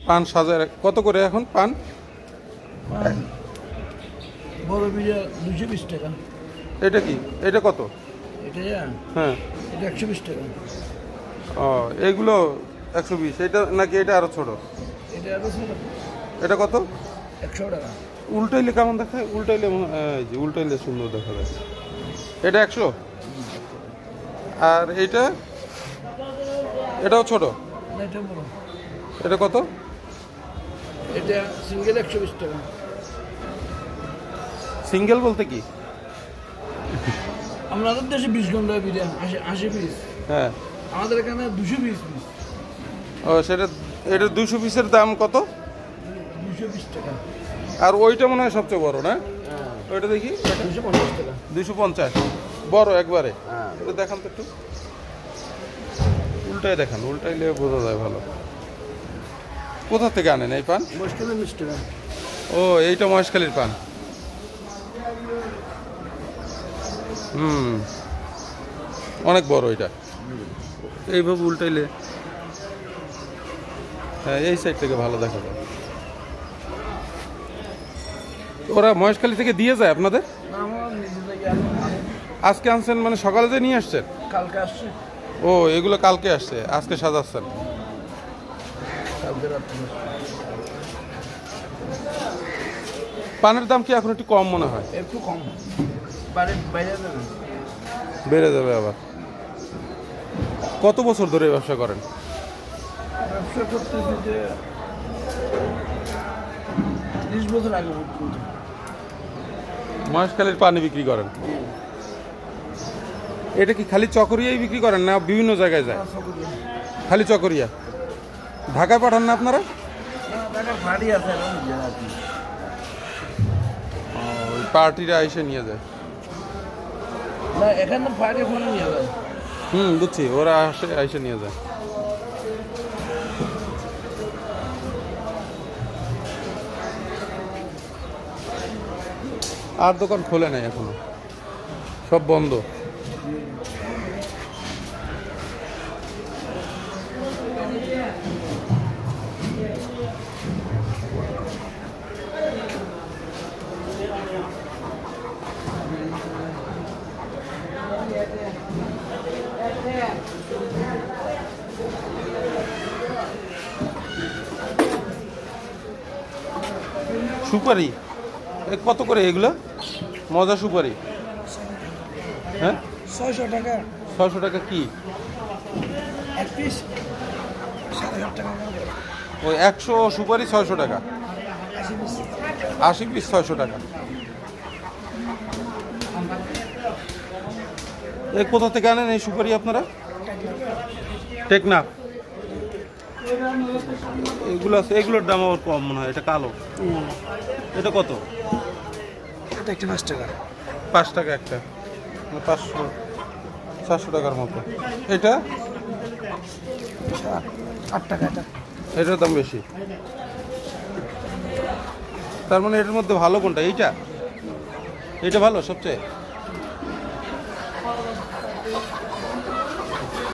পান সাজায় কত করে এখন পান? বড় বিড়া 220 টাকা। এটা কি? এটা কত? এটা হ্যাঁ, এটা 120 টাকা। ও এগুলো 120। এটা নাকি এটা আরো ছোট? এটা আরো ছোট। এটা কত? 100 টাকা। উল্টাইলে কেমন দেখায়? উল্টাইলে এই যে উল্টাইলে সুন্দর দেখা যায়। এটা 100। আর এইটা? এটাও ছোট? না, এটা বড়। এটা কত? এটা সিঙ্গেল 120 টাকা। সিঙ্গেল বলতে কি? আমাদের দেশে 20 ঘন্টা বিড়া 80 পিস। হ্যাঁ, আমাদের এখানে 220 পিস। ও সেটা, এটা 200 পিসের দাম কত? 220 টাকা। আর ওইটা মনে হয় সবচেয়ে বড় না? হ্যাঁ, ওইটা দেখি। 250 টাকা। 250 বড় একবারে। হ্যাঁ, এটা দেখান তো একটু, উল্টাই দেখান, উল্টাইলে বোঝা যায় ভালো। কোথা থেকে আনেন এই পান? মশকালের মিষ্টি না। ও এইটা মহেশখালীর পান। অনেক বড় এটা। এইভাবে উল্টাইলে হ্যাঁ, এই সাইড থেকে ভালো দেখা যায়। ওরা মহেশখালী থেকে দিয়ে যায় আপনাদের? আমার নিজে আজকে আনছেন মানে সকালে যে নিয়ে আসছেন? কালকে আসছে। ও এগুলো কালকে আসছে, আজকে সাজাচ্ছেন। কালকে রাত্রে পানের দাম কি এখন একটু কম মনে হয়? একটু কম। বাইরে যাবে। বেড়ে যাবে আবার। কত বছর ধরে ব্যবসা করেন? ব্যবসা করতেছি যে 30 বছর আগে পর্যন্ত। মহেশখালীর পানি বিক্রি করেন? এটা কি খালি চকরিয়াই বিক্রি করেন না বিভিন্ন জায়গায় যায়? খালি চকরিয়া। ঢাকায় পাঠান না আপনারা? ঢাকার ভাড়ি আছে ওই পার্টিরা এসে নিয়ে যায়। না, এখানে ভাড়ি ওখানে নিয়ে যায়। বুঝছি, ওরা আসে এসে নিয়ে যায়। আর দোকান খোলে নাই এখনো, সব বন্ধ। সুপারি কত করে এগুলো? মজা সুপারি? হ্যাঁ, 600 টাকা। 600 টাকা কি? এক পিস 7.5 টাকা। ওই 100 সুপারি 600 টাকা? 80 পিস 600 টাকা। এই কোথা থেকে আনেন এই সুপারি আপনারা? টেকনাফ। এগুলো আছে, এগুলোর দাম আবার কম মনে হয়। এটা কালো। এটা কত? এটা একটা 5 টাকা। 5 টাকা একটা, 500 700 টাকার মতো। এটা 8 টাকা। এটার দাম বেশি। তার মানে এটার মধ্যে ভালো কোনটা? এইটা ভালো সবচেয়ে?